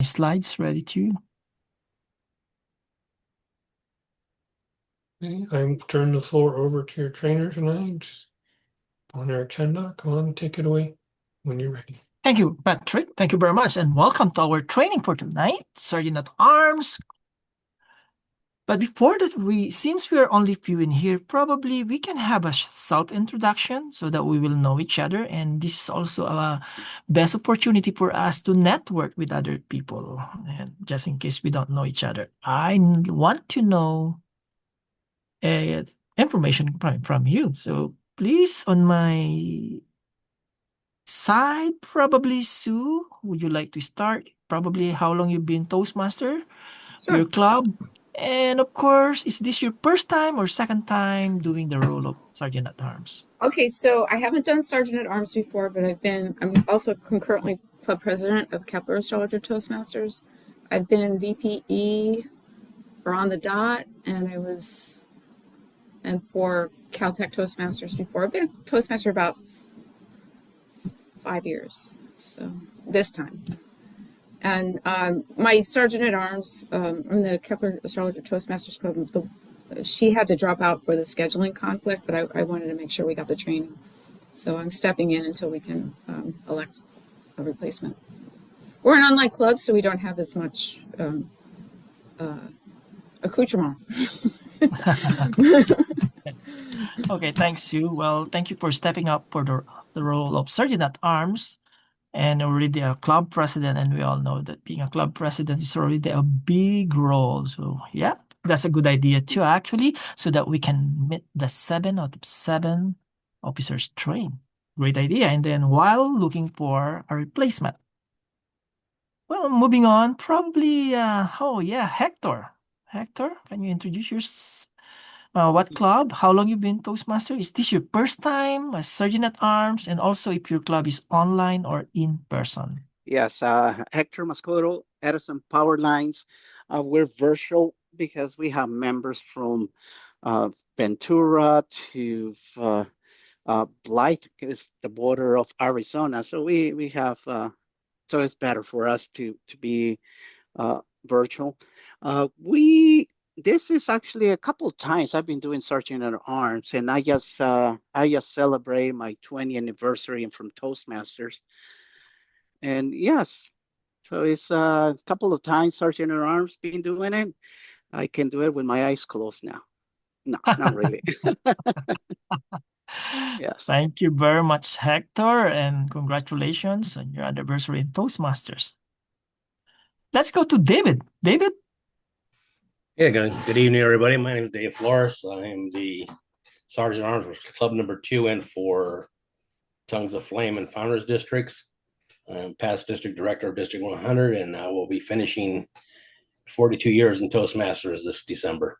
slides ready too. Okay, I'm turning the floor over to your trainer tonight. Owner Tandoc, come on, take it away when you're ready. Thank you, Patrick. Thank you very much, and welcome to our training for tonight, Sergeant at Arms. But before that, since we are only few in here, probably we can have a self-introduction so that we will know each other. And this is also a best opportunity for us to network with other people. And just in case we don't know each other, I want to know uh, information from you. So please, on my side, probably Sue, would you like to start? Probably how long you've been Toastmaster, Sure. your club, and of course, is this your first time or second time doing the role of Sergeant at Arms? Okay, so I haven't done Sergeant at Arms before, but I'm also concurrently club president of Kepler Astrologer Toastmasters. I've been VPE for On the Dot, and for Caltech Toastmasters before. I've been a Toastmaster about 5 years, so this time. And my Sergeant at Arms from the Kepler Astrologer Toastmasters Club, she had to drop out for the scheduling conflict, but I wanted to make sure we got the training. So I'm stepping in until we can elect a replacement. We're an online club, so we don't have as much accoutrement. Okay, thanks, Sue. Well, thank you for stepping up for the role of Sergeant at Arms and already a club president. And we all know that being a club president is already a big role. So, yeah, that's a good idea too, actually, so that we can meet the 7 out of 7 officers trained. Great idea. And then while looking for a replacement. Well, moving on, probably, Hector. Hector, can you introduce what club? How long you been Toastmaster? Is this your first time as Sergeant at Arms? And also if your club is online or in person? Yes, Hector Mascoro, Edison Power Lines. We're virtual because we have members from Ventura to Blythe, is the border of Arizona. So we have so it's better for us to be virtual. We This is actually a couple of times I've been doing Sergeant at Arms, and I just celebrated my 20th anniversary from Toastmasters. And yes, so it's a couple of times Sergeant at Arms been doing it. I can do it with my eyes closed now. No, not really. Yes. Thank you very much, Hector, and congratulations on your anniversary in Toastmasters. Let's go to David. David? Yeah, good evening, everybody. My name is Dave Flores. I am the Sergeant at Arms for Club number 2 and for Tongues of Flame and Founders Districts. I'm past district director of District 100, and I will be finishing 42 years in Toastmasters this December.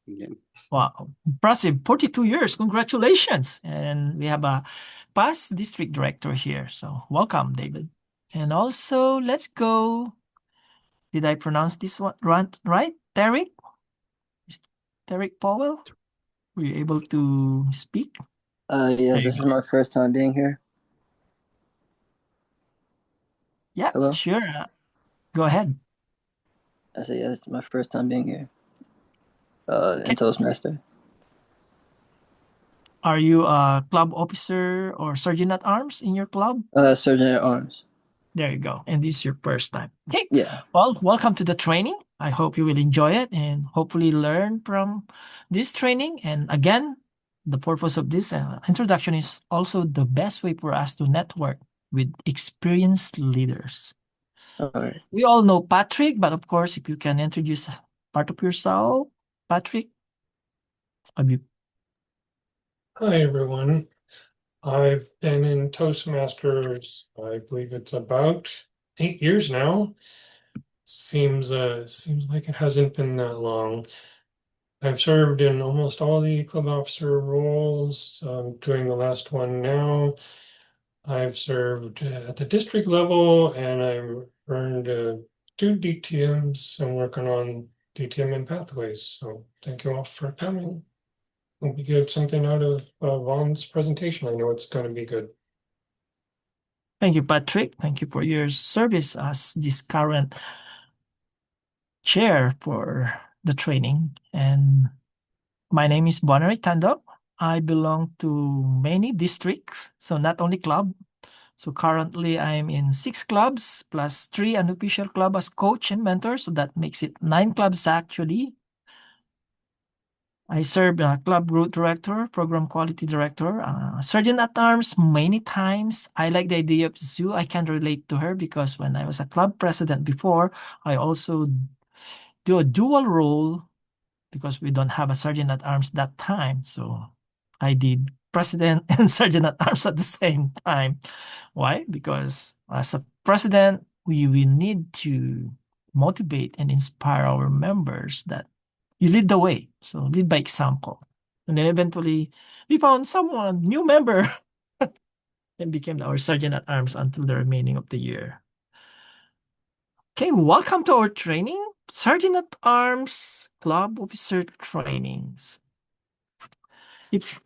Yeah. Wow, impressive. 42 years. Congratulations. And we have a past district director here. So welcome, David. And also, let's go. Did I pronounce this one right? Derek? Derek Powell? Were you able to speak? Yeah, this is my first time being here. Yeah, Hello? sure. Go ahead. I said, yeah, this is my first time being here. Okay. In Toastmaster. Are you a club officer or sergeant at arms in your club? Sergeant at Arms. There you go. And this is your first time. Okay. Yeah. Well, welcome to the training. I hope you will enjoy it and hopefully learn from this training. And again, the purpose of this introduction is also the best way for us to network with experienced leaders. All right. We all know Patrick, but of course, if you can introduce part of yourself, Patrick. Hi, everyone. I've been in Toastmasters, I believe it's about 8 years now. Seems like it hasn't been that long. I've served in almost all the club officer roles, doing the last one now. I've served at the district level, and I've earned 2 DTMs. I'm working on DTM and pathways. So thank you all for coming. Hope you get something out of Vaughn's presentation. I know it's going to be good. Thank you, Patrick. Thank you for your service as this current chair for the training. And my name is Tandoc. I belong to many districts, so not only club. So currently I'm in 6 clubs plus 3 unofficial club as coach and mentor. So that makes it 9 clubs actually. I serve club group director, program quality director, sergeant at arms many times. I like the idea of zoo. I can relate to her because when I was a club president before, I also do a dual role because we don't have a sergeant at arms that time. So I did president and sergeant at arms at the same time. Why? Because as a president, we need to motivate and inspire our members that you lead the way. So lead by example. And then eventually we found someone, new member, and became our sergeant at arms until the remaining of the year. Okay, welcome to our training, Sergeant at Arms Club Officer Trainings. If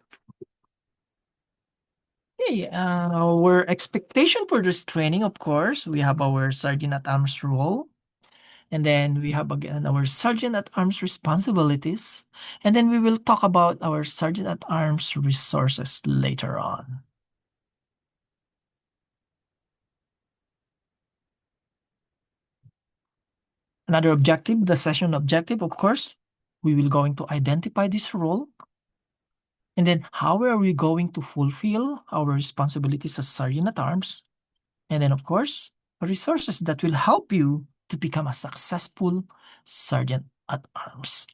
our expectation for this training, of course, we have our Sergeant at Arms role. And then we have again our Sergeant at Arms responsibilities. And then we will talk about our Sergeant at Arms resources later on. Another objective, the session objective, of course, we will going to identify this role. And then how are we going to fulfill our responsibilities as Sergeant at Arms? And then, of course, resources that will help you to become a successful Sergeant at Arms.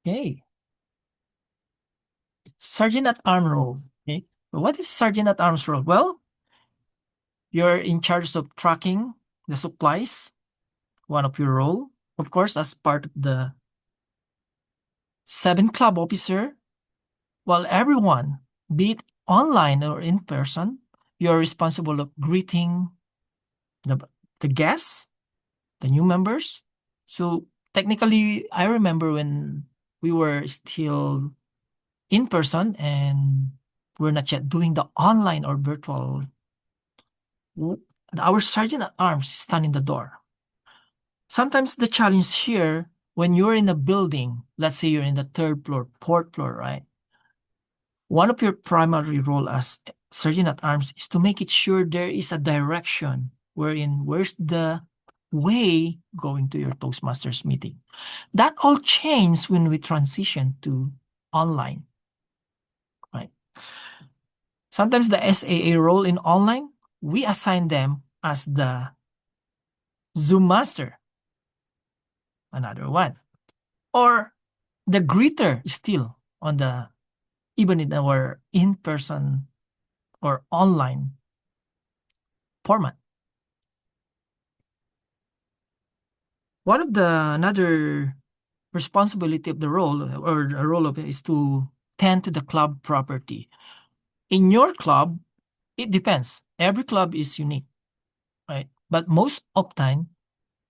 Okay. Sergeant at Arms role. Okay. What is Sergeant at Arms role? Well, you're in charge of tracking the supplies, one of your role. Of course, as part of the 7 club officer, while everyone, be it online or in person, you're responsible of greeting the guests, the new members. So technically, I remember when we were still in person and we're not yet doing the online or virtual, our sergeant at arms stand in the door. Sometimes the challenge here, when you're in a building, let's say you're in the 3rd floor, 4th floor, right? One of your primary role as sergeant at arms is to make it sure there is a direction where's the way going to your Toastmasters meeting. That all changed when we transition to online, right? Sometimes the SAA role in online, we assign them as the Zoom master, another one. Or the greeter is still on even in our in-person or online format. Another responsibility of the role or the role of it is to tend to the club property. In your club, it depends. Every club is unique, right? But most of time,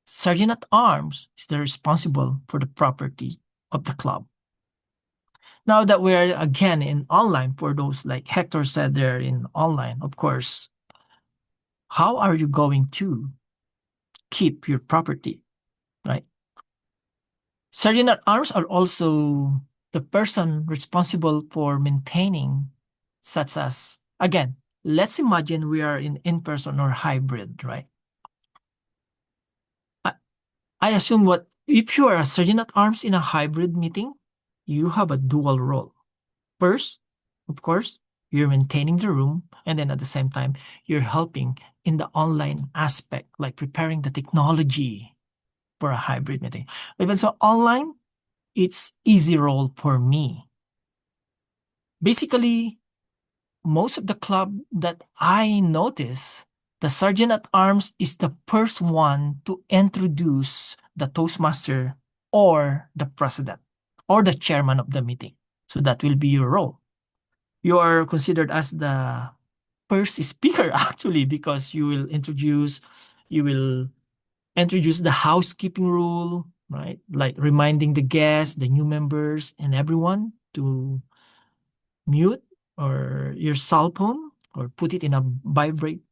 Sergeant at Arms is the responsible for the property of the club. Now that we're again in online, for those like Hector said there in online, of course, how are you going to keep your property, right? Sergeant at Arms are also the person responsible for maintaining, such as, again, let's imagine we are in-person or hybrid, right? I assume if you are a sergeant at arms in a hybrid meeting, you have a dual role. First, of course, you're maintaining the room, and then at the same time, you're helping in the online aspect, like preparing the technology for a hybrid meeting. Even so, online, it's easy role for me. Basically, most of the club that I notice, the sergeant at arms is the first one to introduce the Toastmaster or the president or the chairman of the meeting. So that will be your role. You are considered as the first speaker actually, because you will introduce the housekeeping rule, right? Like reminding the guests, the new members, and everyone to mute or your cell phone or put it in a vibrate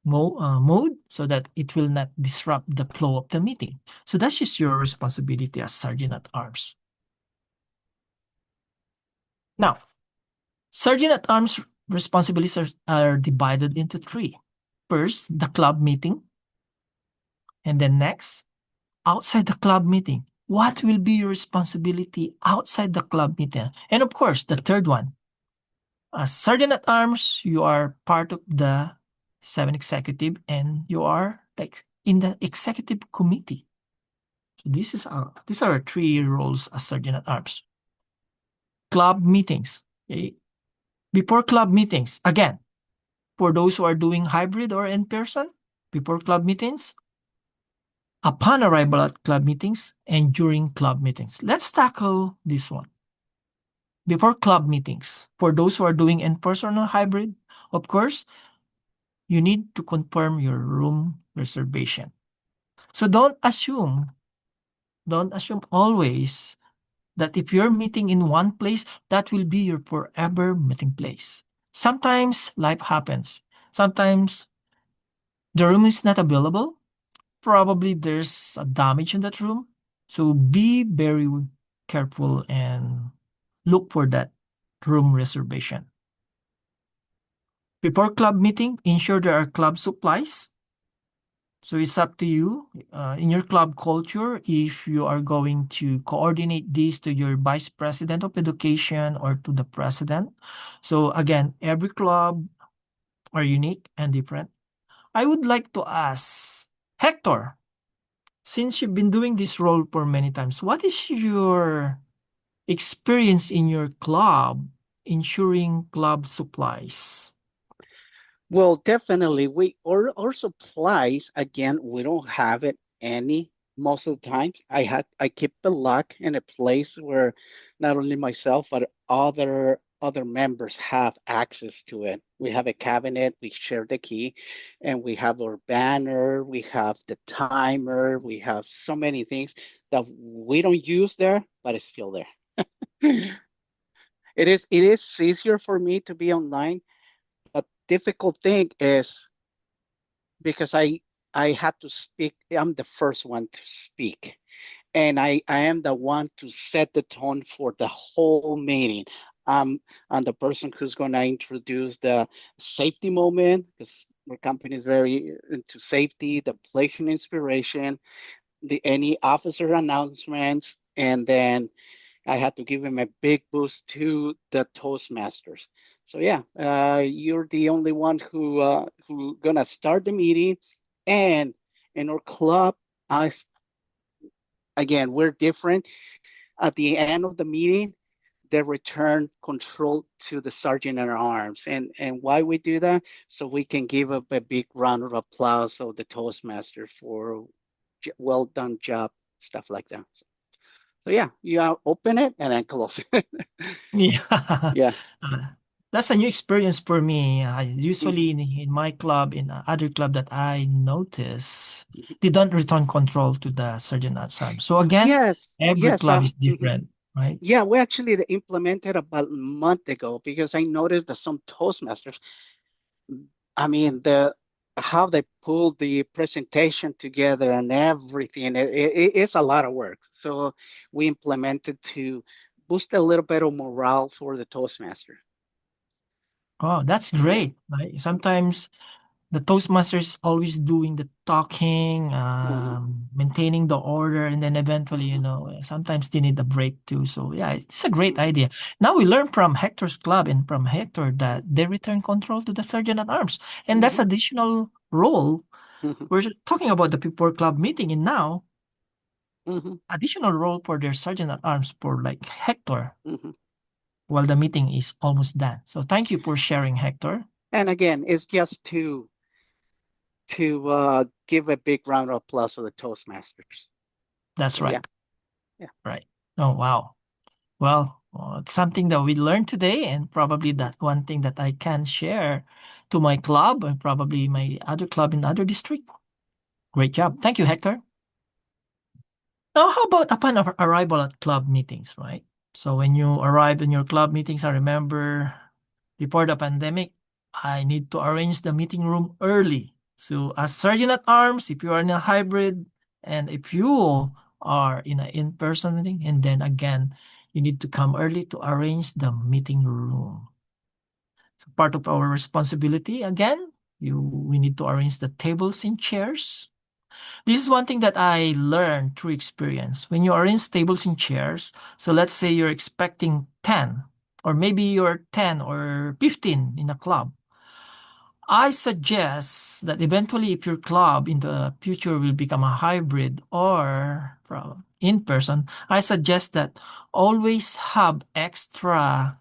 mode so that it will not disrupt the flow of the meeting. So that's just your responsibility as Sergeant at Arms. Now, Sergeant at Arms responsibilities are divided into three. First, the club meeting. And then next, outside the club meeting. What will be your responsibility outside the club meeting? And of course, the third one, as Sergeant at Arms, you are part of the 7 executive and you are like in the executive committee. So these are our three roles as Sergeant at Arms. Club meetings. Okay? Before club meetings, again, for those who are doing hybrid or in person, before club meetings, upon arrival at club meetings, and during club meetings. Let's tackle this one. Before club meetings, for those who are doing in-person or hybrid, of course, you need to confirm your room reservation. So don't assume always that if you're meeting in one place, that will be your forever meeting place. Sometimes life happens. Sometimes the room is not available. Probably there's a damage in that room. So be very careful and look for that room reservation. Before club meeting, ensure there are club supplies. So it's up to you in your club culture if you are going to coordinate this to your vice president of education or to the president. So again, every club are unique and different. I would like to ask Hector, since you've been doing this role for many times, what is your experience in your club ensuring club supplies? Well, definitely. Our supplies, again, we don't have it any most of the times. I keep the lock in a place where not only myself but other members have access to it. We have a cabinet, we share the key, and we have our banner, we have the timer, we have so many things that we don't use there, but it's still there. It is easier for me to be online. A difficult thing is because I had to speak. I'm the first one to speak, and I am the one to set the tone for the whole meeting. I'm the person who's going to introduce the safety moment because our company is very into safety, the patient inspiration, the any officer announcements, and then I had to give him a big boost to the Toastmasters. So yeah, you're the only one who gonna start the meeting, and in our club, us again we're different. At the end of the meeting, they return control to the sergeant at arms, and why we do that so we can give up a big round of applause of the Toastmaster for well done job, stuff like that. So yeah, you open it and then close it. Yeah. Yeah. That's a new experience for me. Mhm. Usually in my club, in other club that I notice, they don't return control to the sergeant at arms. So again, Yes, every yes. club is different, right? Yeah, we actually implemented about a month ago because I noticed that some Toastmasters, I mean, the how they pulled the presentation together and everything, it's a lot of work. So we implemented to boost a little bit of morale for the Toastmaster. Oh, that's So yeah. great, right? Sometimes the Toastmaster is always doing the talking, Mhm, maintaining the order, and then eventually, mhm, sometimes they need a break too. So yeah, it's a great mhm, idea. Now we learn from Hector's club and from Hector mhm, that they return control to the sergeant at arms, and that's mhm, additional role. mhm, We're talking about the people club meeting, and now mhm, additional role for their sergeant at arms for like Hector mhm. while the meeting is almost done. So thank you for sharing, Hector. And again, it's just to give a big round of applause for the Toastmasters. That's So yeah, right. yeah. Right. Oh, wow. Well, It's something that we learned today, and probably that one thing that I can share to my club and probably my other club in other district. Great job. Thank you, Hector. Now, how about upon arrival at club meetings, right? So when you arrive in your club meetings, I remember before the pandemic, I need to arrange the meeting room early. So as Sergeant at Arms, if you are in a hybrid and if you are in an in-person meeting, and then again, you need to come early to arrange the meeting room. So part of our responsibility, again, we need to arrange the tables and chairs. This is one thing that I learned through experience. When you arrange tables and chairs, so let's say you're expecting 10, or maybe you're 10 or 15 in a club. I suggest that eventually if your club in the future will become a hybrid or in person, I suggest that always have extra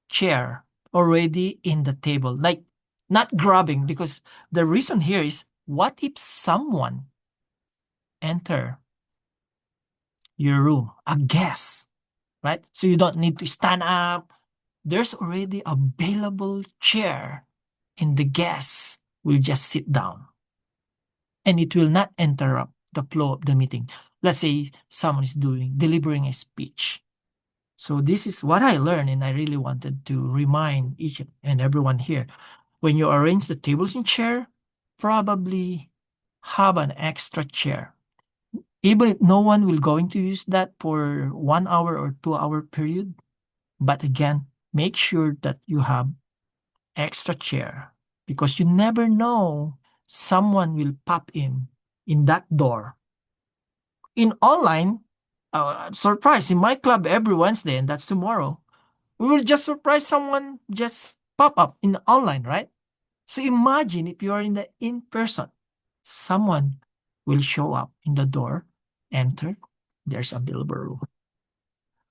chair already in the table, like not grabbing, because the reason here is what if someone enter your room, a guest, right? So you don't need to stand up. There's already available chair and the guest will just sit down and it will not interrupt the flow of the meeting. Let's say someone is delivering a speech. So this is what I learned, and I really wanted to remind each and everyone here. When you arrange the tables and chair, probably have an extra chair. Even if no one will going to use that for 1 hour or 2 hour period. But again, make sure that you have extra chair because you never know someone will pop in that door. In online, surprise, in my club every Wednesday, and that's tomorrow, we will just surprise someone just pop up in the online, right? So imagine if you are in the in-person, someone will show up in the door, enter, there's a available room.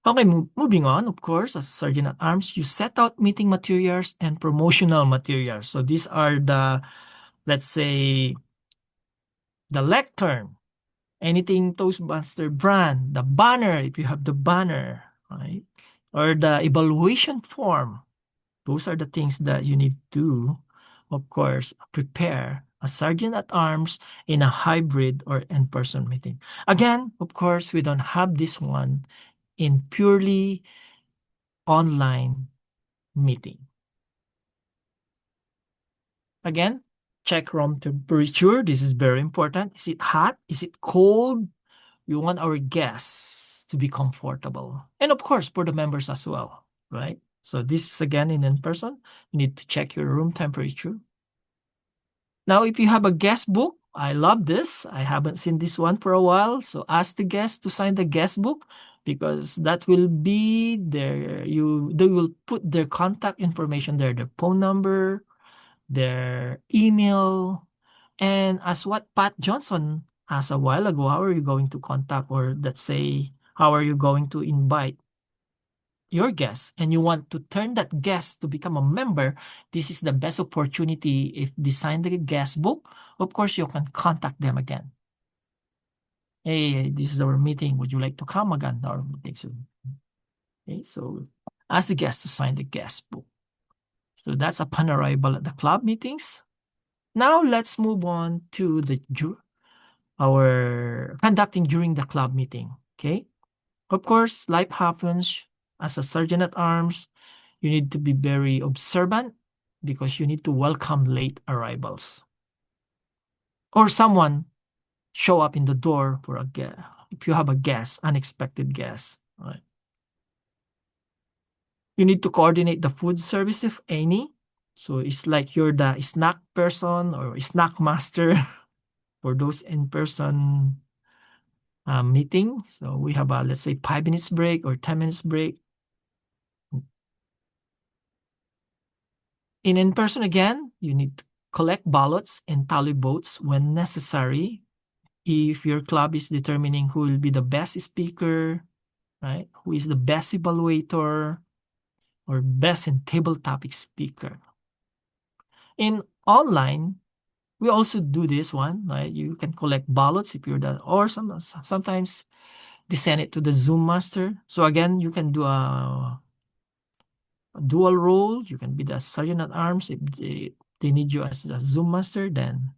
Okay, moving on, of course, as Sergeant at Arms, you set out meeting materials and promotional materials. So these are the, let's say, the lectern, anything Toastmaster brand, the banner, if you have the banner, right? Or the evaluation form. Those are the things that you need to, of course, prepare a sergeant at arms in a hybrid or in-person meeting. Again, of course, we don't have this one in purely online meeting. Again, check room temperature. This is very important. Is it hot? Is it cold? We want our guests to be comfortable. And of course, for the members as well, right? So this is again in person. You need to check your room temperature. Now, if you have a guest book, I love this. I haven't seen this one for a while. So ask the guest to sign the guest book because that will be there. They will put their contact information there, their phone number, their email, and as what Pat Johnson asked a while ago, how are you going to contact, or let's say, how are you going to invite your guest, and you want to turn that guest to become a member, this is the best opportunity. If they sign the guest book, of course, you can contact them again. Hey, this is our meeting. Would you like to come again to our meeting soon? Okay, so ask the guest to sign the guest book. So that's upon arrival at the club meetings. Now let's move on to our conducting during the club meeting. Okay. Of course, life happens. As a sergeant at arms, you need to be very observant because you need to welcome late arrivals. Or someone show up in the door for a guest. If you have a guest, unexpected guest, right? You need to coordinate the food service if any. So it's like you're the snack person or snack master for those in-person meeting. So we have a, let's say, 5 minutes break or 10 minutes break. In-person again, you need to collect ballots and tally votes when necessary. If your club is determining who will be the best speaker, right? Who is the best evaluator or best in table topic speaker. In online, we also do this one, right? You can collect ballots if you're the, or sometimes send it to the Zoom master. So again, you can do a dual role. You can be the sergeant at arms if they need you as a Zoom master. Then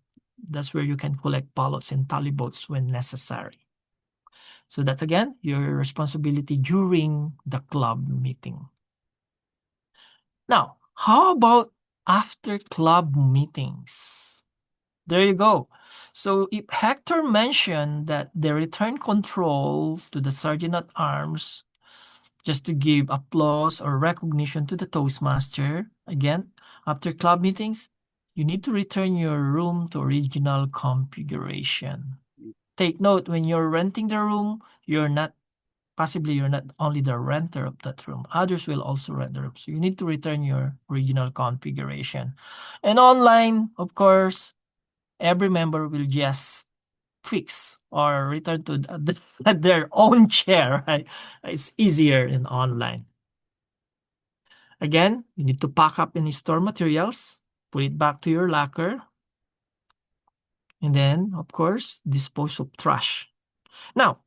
that's where you can collect ballots and tally votes when necessary. So that's again your responsibility during the club meeting. Now, how about after club meetings? There you go. So if Hector mentioned that they return control to the sergeant at arms just to give applause or recognition to the Toastmaster, again, after club meetings, you need to return your room to original configuration. Take note, when you're renting the room, you're not only the renter of that room. Others will also rent the room. So you need to return your original configuration. And online, of course, every member will just fix or return to their own chair, right? It's easier in online. Again, you need to pack up any store materials, put it back to your locker, and then, of course, dispose of trash. Now,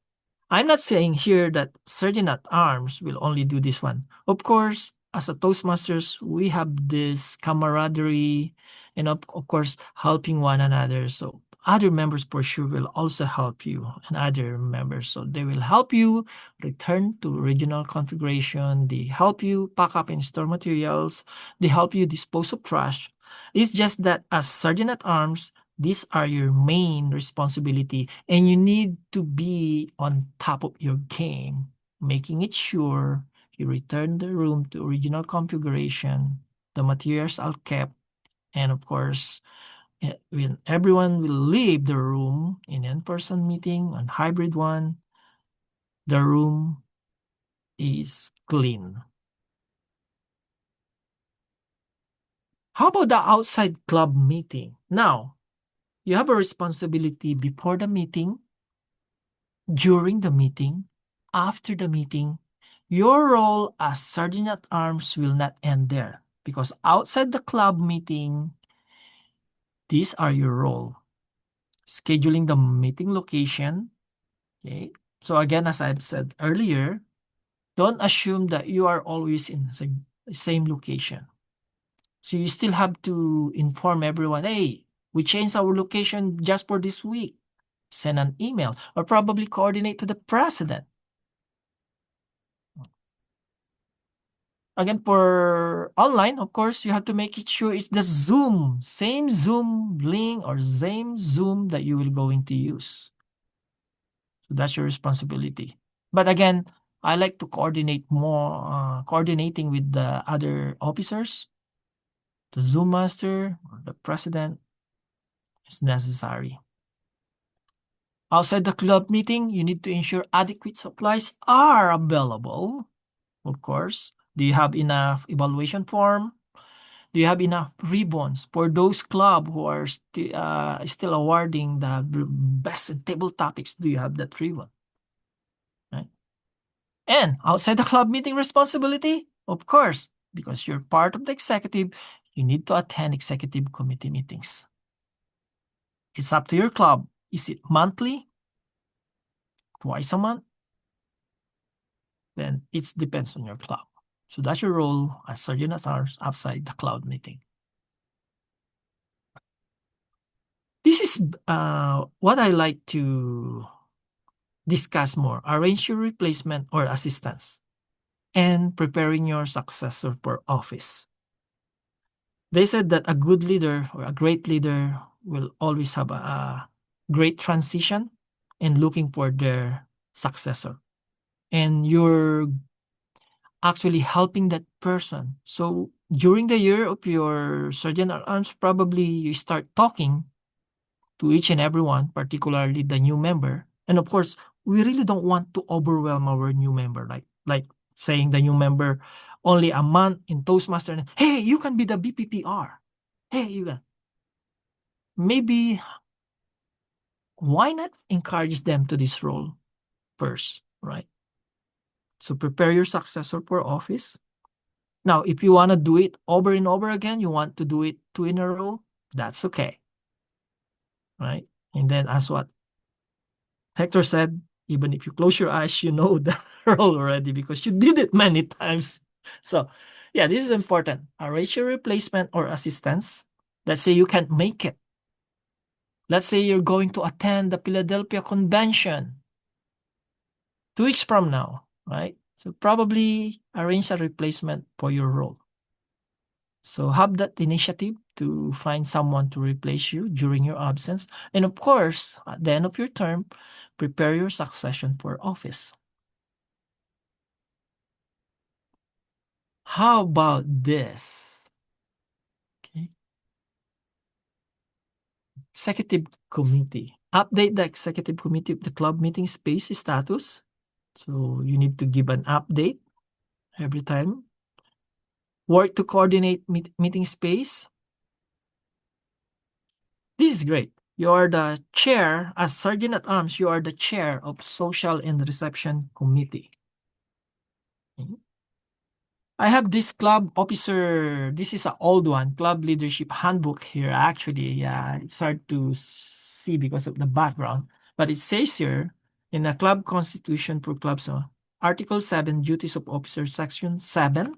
I'm not saying here that Sergeant at Arms will only do this one. Of course, as a Toastmasters, we have this camaraderie and of course, helping one another. So other members for sure will also help you and other members. So they will help you return to original configuration. They help you pack up and store materials. They help you dispose of trash. It's just that as Sergeant at Arms, these are your main responsibility and you need to be on top of your game, making it sure you return the room to original configuration, the materials are kept, and of course, when everyone will leave the room in in-person meeting and hybrid one, the room is clean. How about the outside club meeting? Now, you have a responsibility before the meeting, during the meeting, after the meeting. Your role as Sergeant at Arms will not end there because outside the club meeting, these are your role. Scheduling the meeting location. Okay. So again, as I've said earlier, don't assume that you are always in the same location. So you still have to inform everyone, hey, we changed our location just for this week. Send an email or probably coordinate to the president. Again, for online, of course, you have to make it sure it's the Zoom, same Zoom link or same Zoom that you will going to use. So that's your responsibility. But again, I like to coordinate more, coordinating with the other officers, the Zoom master or the president is necessary. Outside the club meeting, you need to ensure adequate supplies are available. Of course, do you have enough evaluation form? Do you have enough ribbons for those club who are still awarding the best table topics? Do you have that ribbon? Right? And outside the club meeting responsibility, of course, because you're part of the executive, you need to attend executive committee meetings. It's up to your club. Is it monthly? Twice a month? Then it depends on your club. So that's your role as Sergeant at Arms outside the club meeting. This is what I like to discuss more. Arrange your replacement or assistance and preparing your successor for office. They said that a good leader or a great leader will always have a great transition and looking for their successor. And you're actually helping that person. So during the year of your Sergeant at Arms, probably you start talking to each and everyone, particularly the new member. And of course, we really don't want to overwhelm our new member, like saying the new member only a month in Toastmaster, and hey, you can be the BPPR. Hey, you can. Maybe why not encourage them to this role first, right? So prepare your successor for office. Now, if you want to do it over and over again, you want to do it 2 in a row, that's okay. Right? And then as what Hector said, Even if you close your eyes, you know the role already because you did it many times. So yeah, this is important. Arrange your replacement or assistance. Let's say you can't make it. Let's say you're going to attend the Philadelphia convention 2 weeks from now, right? So probably arrange a replacement for your role. So have that initiative to find someone to replace you during your absence. And of course, at the end of your term, prepare your succession for office. How about this? Okay. Executive committee. Update the executive committee of the club meeting space status. So you need to give an update every time. Work to coordinate meeting space. This is great. You are the chair, as Sergeant at Arms, you are the chair of Social and Reception Committee. I have this club officer, this is an old one, club leadership handbook here actually. Yeah, it's hard to see because of the background. But it says here, in the club constitution for clubs, Article 7, Duties of Officers, Section 7,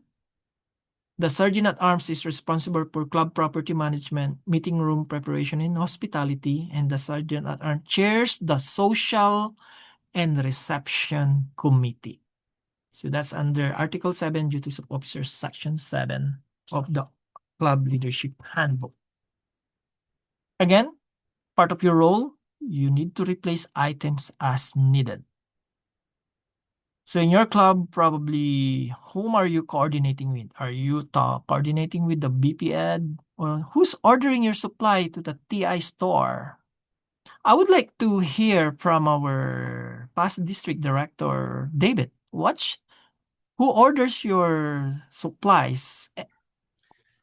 the Sergeant at Arms is responsible for club property management, meeting room preparation, and hospitality, and the Sergeant at Arms chairs the Social and Reception Committee. So that's under Article 7, Duties of Officers, Section 7 of the Club Leadership Handbook. Again, part of your role, you need to replace items as needed. So in your club, probably, whom are you coordinating with? Are you coordinating with the BP Ed? Or who's ordering your supply to the TI store? I would like to hear from our past district director, David. Who orders your supplies?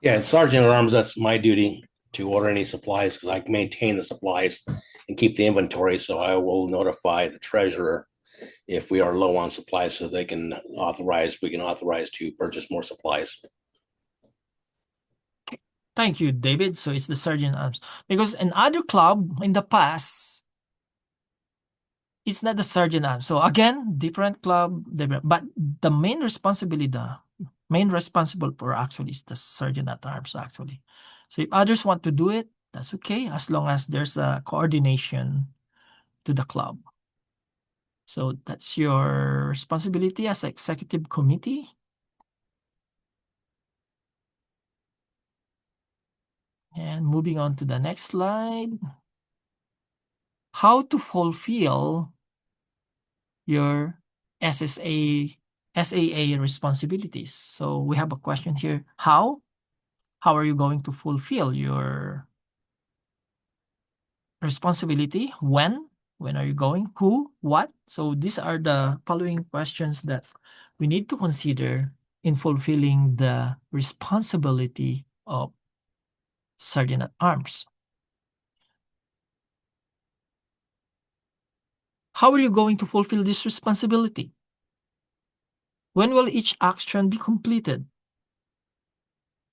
Yeah, Sergeant at Arms, that's my duty to order any supplies because I maintain the supplies and keep the inventory. So I will notify the treasurer if we are low on supplies so we can authorize to purchase more supplies. Thank you, David. So it's the Sergeant at Arms. Because in other club in the past, it's not the Sergeant at Arms. So again, different club, but the main responsible for actually is the Sergeant at Arms actually. So if others want to do it, that's okay, as long as there's a coordination to the club. So that's your responsibility as executive committee. And moving on to the next slide. How to fulfill your SAA responsibilities. So we have a question here. How are you going to fulfill your responsibility? When are you going? Who? What? So these are the following questions that we need to consider in fulfilling the responsibility of Sergeant at Arms. How are you going to fulfill this responsibility? When will each action be completed?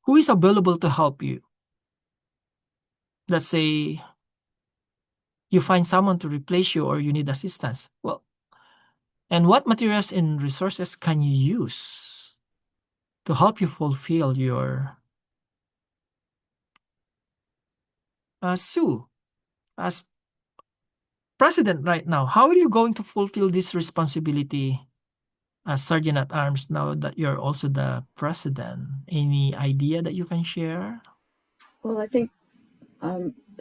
Who is available to help you? Let's say you find someone to replace you or you need assistance. Well, and what materials and resources can you use to help you fulfill your Sue, as president right now, how are you going to fulfill this responsibility as Sergeant at Arms now that you're also the president? Any idea that you can share? Well, I think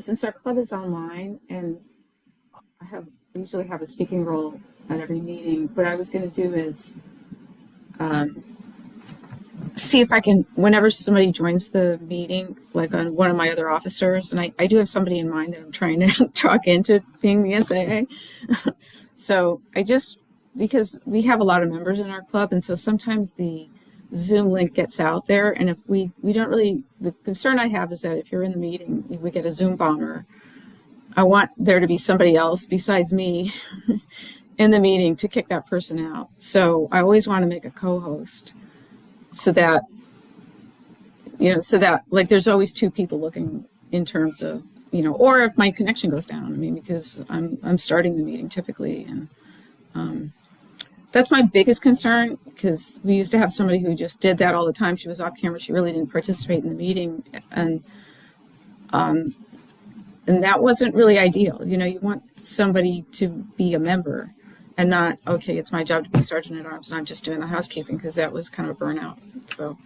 since our club is online and I usually have a speaking role at every meeting, what I was going to do is see if I can, whenever somebody joins the meeting, like on one of my other officers, and I do have somebody in mind that I'm trying to talk into being the SAA. So because we have a lot of members in our club, and so sometimes the Zoom link gets out there, and if we don't really, the concern I have is that if you're in the meeting, we get a Zoom bomber, I want there to be somebody else besides me in the meeting to kick that person out. So I always want to make a co-host so that like there's always two people looking in terms of, or if my connection goes down, because I'm starting the meeting typically, and That's my biggest concern, because we used to have somebody who just did that all the time. She was off camera. She really didn't participate in the meeting. And that wasn't really ideal. You know, you want somebody to be a member and not, okay, it's my job to be sergeant at arms and I'm just doing the housekeeping, because that was kind of a burnout. So,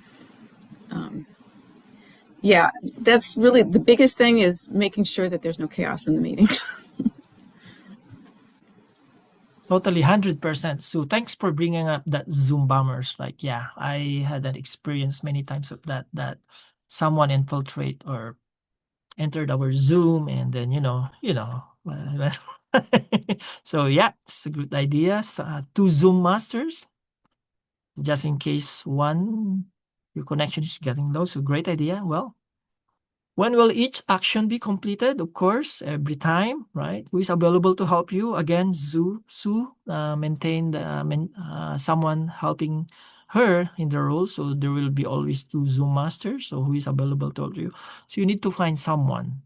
yeah, that's really the biggest thing, is making sure that there's no chaos in the meetings. Totally, 100%. So thanks for bringing up that Zoom bombers. Like, yeah, I had that experience many times of that someone infiltrate or entered our Zoom, and then well, so yeah, it's a good idea. Two Zoom masters, just in case your connection is getting low. So great idea. Well, when will each action be completed? Of course, every time, right? Who is available to help you? Again, Sue maintained someone helping her in the role. So there will be always two Zoom masters. So who is available to help you? So you need to find someone.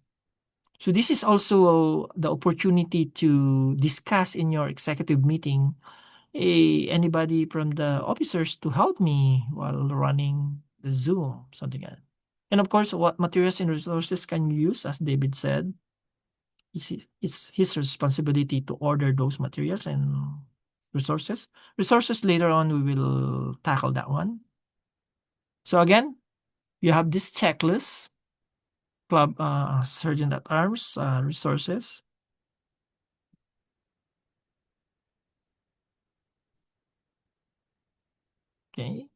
So this is also the opportunity to discuss in your executive meeting, anybody from the officers to help me while running the Zoom, something like that. And of course, what materials and resources can you use? As David said, it's his responsibility to order those materials and resources. Resources, later on, we will tackle that one. So again, you have this checklist, club sergeant at arms, resources. Okay.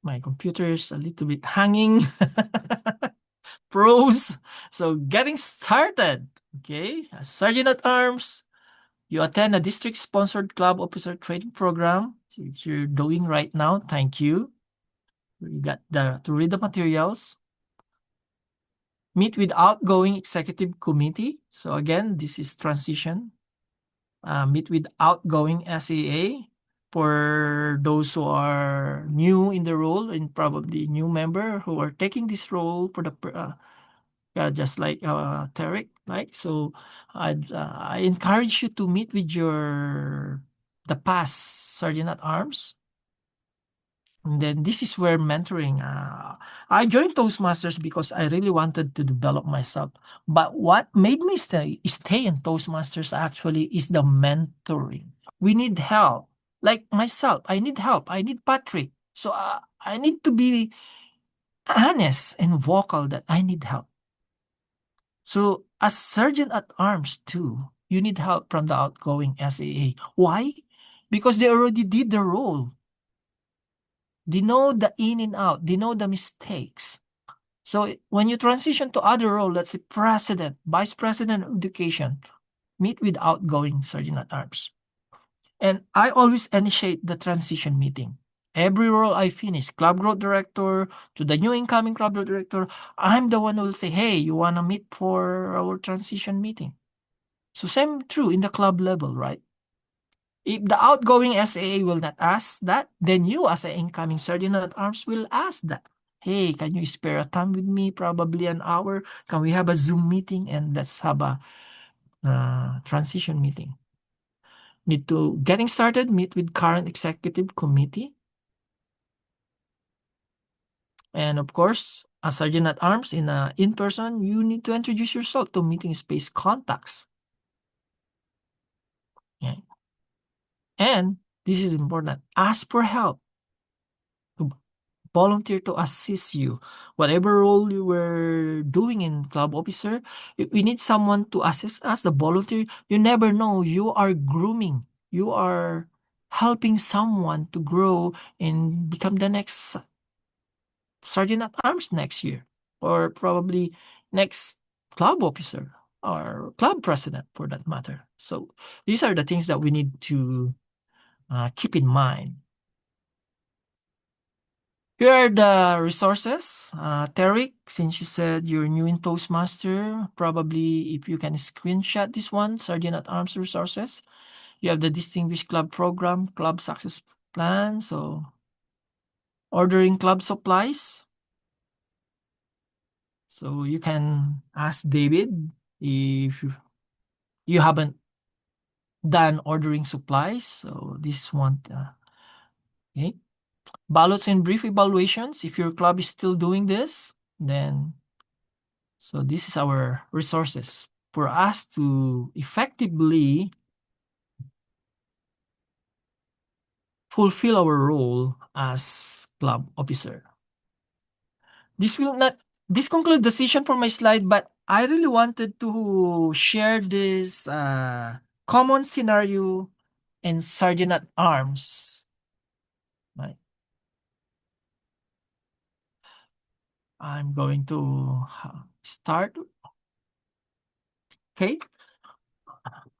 My computer is a little bit hanging. Pros. So getting started. Okay. As sergeant at arms, you attend a district sponsored club officer training program, which you're doing right now. Thank you. You got to read the materials. Meet with outgoing executive committee. So again, this is transition. Meet with outgoing SAA for those who are new in the role and probably new member who are taking this role for the just like Tarek, right? So I encourage you to meet with the past sergeant at arms. And then this is where mentoring. I joined Toastmasters because I really wanted to develop myself. But what made me stay in Toastmasters actually is the mentoring. We need help. Like myself, I need help. I need Patrick. So I need to be honest and vocal that I need help. So as sergeant at arms too, you need help from the outgoing SAA. Why? Because they already did the role. They know the in and out. They know the mistakes. So when you transition to other role, let's say president, vice president of education, meet with outgoing sergeant at arms. And I always initiate the transition meeting. Every role I finish, club growth director to the new incoming club growth director, I'm the one who will say, hey, you want to meet for our transition meeting? So same true in the club level, right? If the outgoing SAA will not ask that, then you as an incoming sergeant at arms will ask that. Hey, can you spare a time with me? Probably an hour. Can we have a Zoom meeting and let's have a transition meeting? Need to getting started, meet with current executive committee. And of course, as sergeant at arms in person, you need to introduce yourself to meeting space contacts. Okay. And this is important. Ask for help. Volunteer to assist you. Whatever role you were doing in club officer, if we need someone to assist us, the volunteer, you never know. You are grooming. You are helping someone to grow and become the next sergeant at arms next year, or probably next club officer or club president for that matter. So these are the things that we need to keep in mind. Here are the resources. Tarek, since you said you're new in Toastmaster, probably if you can screenshot this one, Sergeant at Arms resources. You have the Distinguished Club Program, Club Success Plan, so ordering club supplies. So you can ask David if you haven't done ordering supplies. So this is one. Okay. Ballots and brief evaluations. If your club is still doing this, then so this is our resources for us to effectively fulfill our role as club officer. This concludes the session for my slide, but I really wanted to share this common scenario in Sergeant at Arms. Right. I'm going to start. Okay.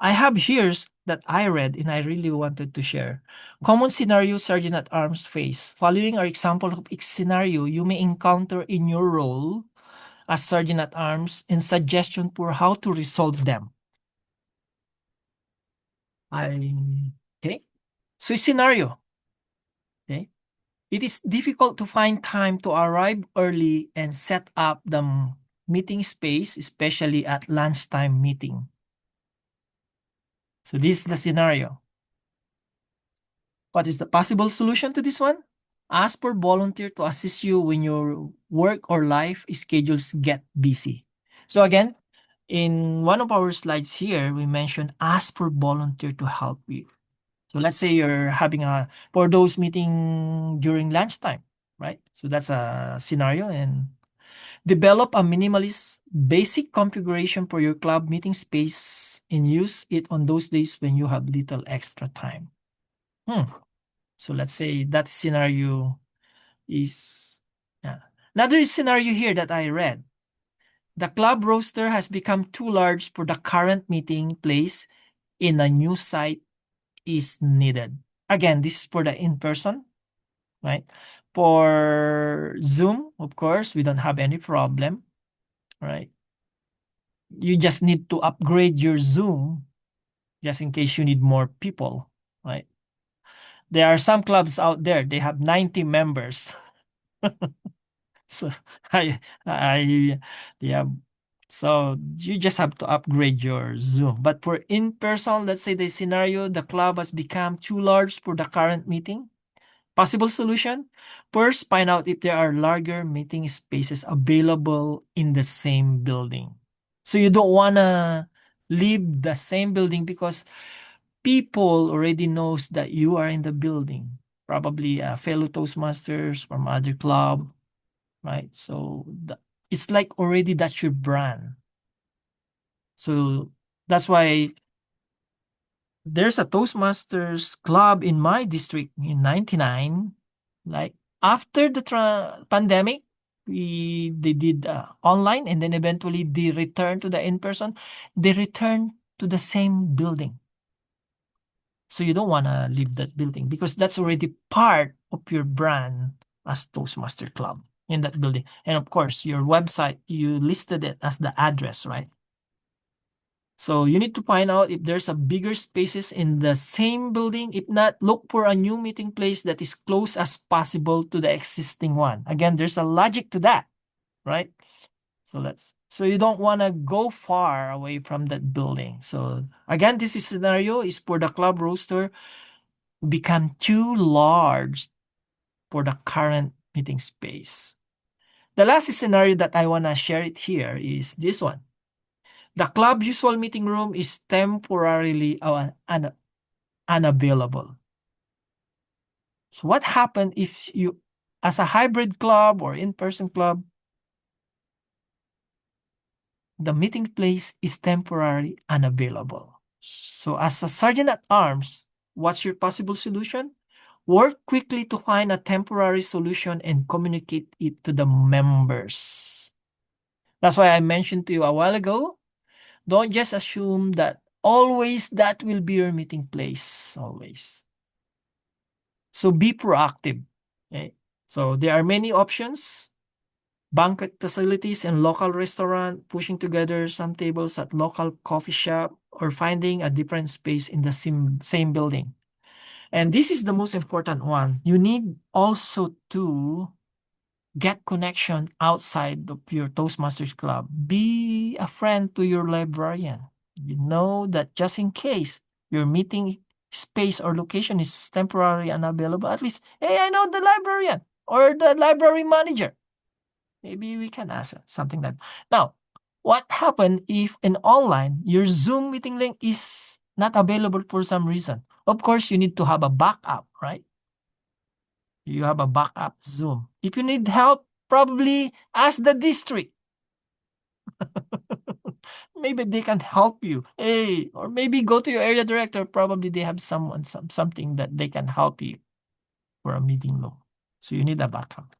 I have here that I read and I really wanted to share. Common scenario Sergeant at Arms face. Following are example of each scenario you may encounter in your role as Sergeant at Arms and suggestion for how to resolve them. Okay. So scenario. Okay. It is difficult to find time to arrive early and set up the meeting space, especially at lunchtime meeting. So this is the scenario. What is the possible solution to this one? Ask for volunteer to assist you when your work or life schedules get busy. So again, in one of our slides here, we mentioned ask for volunteer to help you. So let's say you're having for those meeting during lunchtime, right? So that's a scenario, and develop a minimalist basic configuration for your club meeting space and use it on those days when you have little extra time. So let's say that scenario is another scenario here that I read. The club roster has become too large for the current meeting place in a new site is needed. Again, this is for the in-person, right? For Zoom, of course, we don't have any problem, right? You just need to upgrade your Zoom just in case you need more people, right? There are some clubs out there, they have 90 members. So yeah. So you just have to upgrade your Zoom. But for in-person, let's say the scenario, the club has become too large for the current meeting. Possible solution? First, find out if there are larger meeting spaces available in the same building. So you don't want to leave the same building because people already knows that you are in the building. Probably fellow Toastmasters from other club, right? So it's like already that's your brand. So that's why there's a Toastmasters club in my district in 99. Like after the pandemic, they did online, and then eventually they returned to the in-person. They returned to the same building. So you don't want to leave that building because that's already part of your brand as Toastmaster Club in that building. And of course, your website, you listed it as the address, right? So you need to find out if there's a bigger spaces in the same building. If not, look for a new meeting place that is close as possible to the existing one. Again, there's a logic to that, right? So you don't want to go far away from that building. So again, this scenario is for the club roster become too large for the current meeting space. The last scenario that I want to share it here is this one. The club usual meeting room is temporarily unavailable. So what happened if you, as a hybrid club or in-person club, the meeting place is temporarily unavailable? So as a sergeant at arms, what's your possible solution? Work quickly to find a temporary solution and communicate it to the members. That's why I mentioned to you a while ago, don't just assume that always that will be your meeting place, always. So be proactive. Okay? So there are many options. Banquet facilities and local restaurant, pushing together some tables at local coffee shop, or finding a different space in the same building. And this is the most important one. You need also to get connection outside of your Toastmasters club. Be a friend to your librarian. You know that just in case your meeting space or location is temporarily unavailable, at least, hey, I know the librarian or the library manager. Maybe we can ask something like that. Now, what happened if in online, your Zoom meeting link is not available for some reason? Of course, you need to have a backup, right? You have a backup Zoom. If you need help, probably ask the district. Maybe they can help you. Hey, or maybe go to your area director. Probably they have something that they can help you for a meeting room. So you need a backup.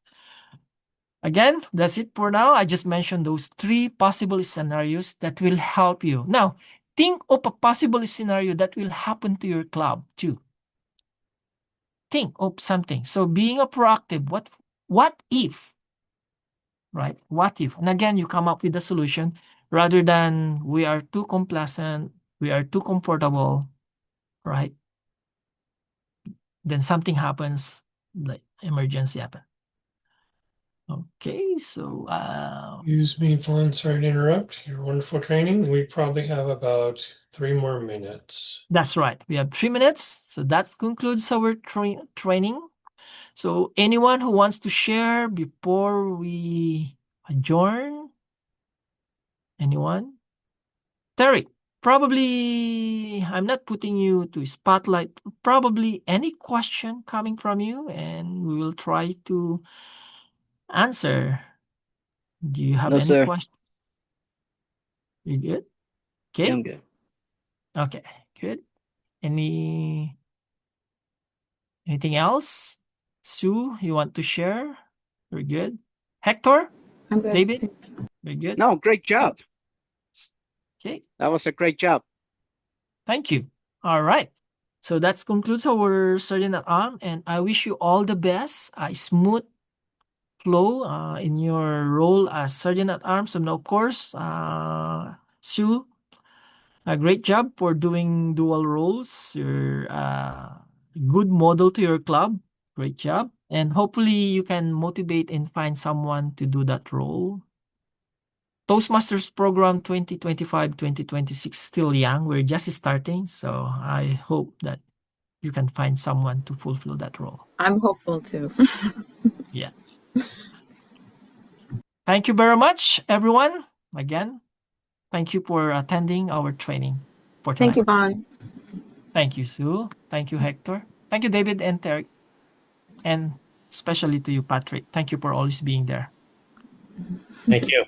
Again, that's it for now. I just mentioned those 3 possible scenarios that will help you. Now, think of a possible scenario that will happen to your club too. Think of something. So being a proactive, what if? Right? What if? And again, you come up with a solution rather than we are too complacent, we are too comfortable, right? Then something happens, like emergency happen. Okay, so Excuse me, Vaughn, sorry to interrupt your wonderful training. We probably have about 3 more minutes. that's right. We have 3 minutes. So that concludes our training. So anyone who wants to share before we adjourn? Anyone? Terry, probably I'm not putting you to spotlight. Probably any question coming from you, and we will try to answer. Do you have No, any sir. question? You good? Yeah, Okay. I'm good. Okay, good. Anything else? Sue, you want to share? We're good. Hector? I'm good. David? Thanks. We're good. No, great job. Okay. That was a great job. Thank you. All right. So that concludes our Sergeant at Arm, and I wish you all the best. A smooth flow in your role as Sergeant at Arms. And of course, Sue, a great job for doing dual roles. You're a good model to your club. Great job. And hopefully you can motivate and find someone to do that role. Toastmasters program 2025-2026 still young. We're just starting. So I hope that you can find someone to fulfill that role. I'm hopeful too. Yeah. Thank you very much, everyone. Again, thank you for attending our training for tonight. Thank you, Vaughn. Thank you, Sue. Thank you, Hector. Thank you, David and Terry. And especially to you, Patrick. Thank you for always being there. Thank you.